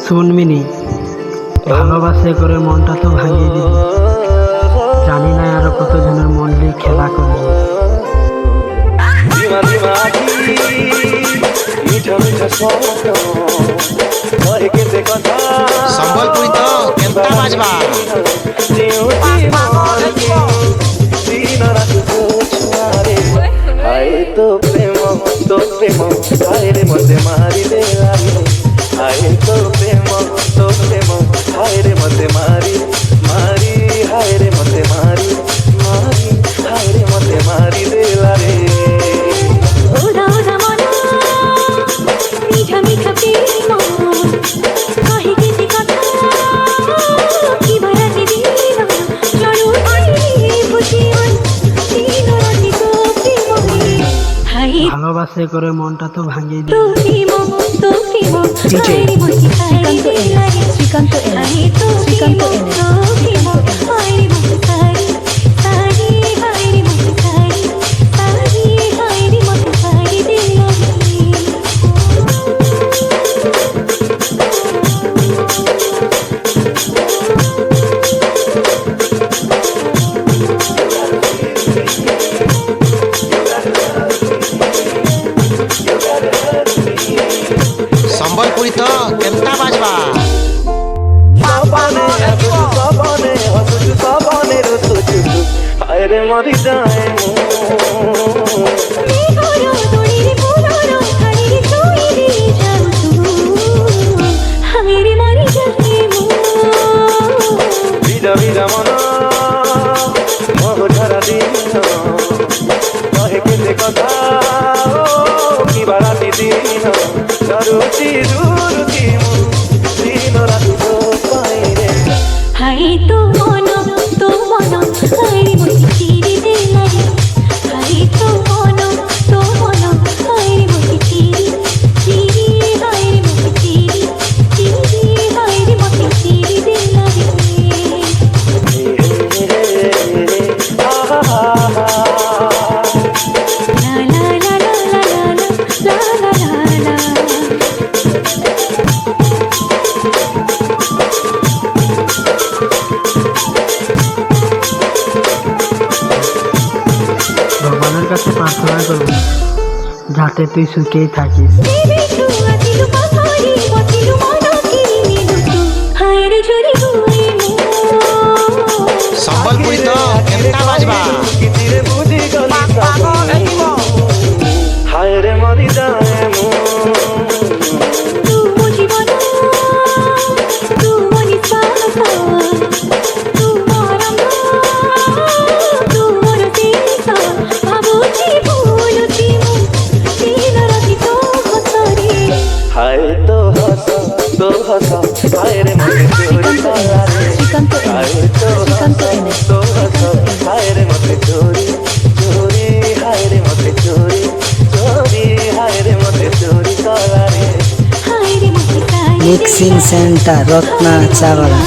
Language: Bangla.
শুনবিনি, ভালোবাসে করে মনটা তো ভাঙিয়ে দিবি। জানি না আরো কতজনের মন নিয়ে খেলা করবি। সম্বলপুরি তো কেমতা বাজবা তো প্রেম হায় রে মতে মারি দে হায় তো প্রেম হায় রে মতে মারি হায় রে মতে মারি হায় রে মতে মারি দে রে ওরা ওরা মনা মিঠা মিঠা প্রেম কাহে কেতে কথা কি বারাতে দিন চলো আইলে বুঝি মন দিন রাতে তো প্রেম হাই ভালোবাসে করে মনটা তো ভাঙিয়ে তো দিবি। Prem DJ Srikanth NS Srikanth NS Sambalpuri তো কেমতা বাজবা হায় রে মরি যায় ভিজা ভিজা মন মোহ ঝরা দিন কহে কেতে কথা কি বারাতি দিন সরুচি দুরুচি দিন রাতি তো পাইরে হাই তো মন হাই মতি চিরি দে লাগে হাই তো মন হাই মতি চিরি হাই মতি চিরি হাই মতি চিরি দে লাগে লা লা লা লা লা লা লা লা ভগবানের কাছে প্রার্থনা করবো যাতে তুই সুখেই থাকিস। সম্বলপুরি তো কেমতা বাজবা হায় রে মরি যায় হায় তো হস হায় রে মতে শ্রীকান্ত এনএস হায় রে মতে চোরি হায় রে মতে চোরি হায় রে মতে চোরি কলা রে মিক্সিং সেন্টার রত্না চাগলা।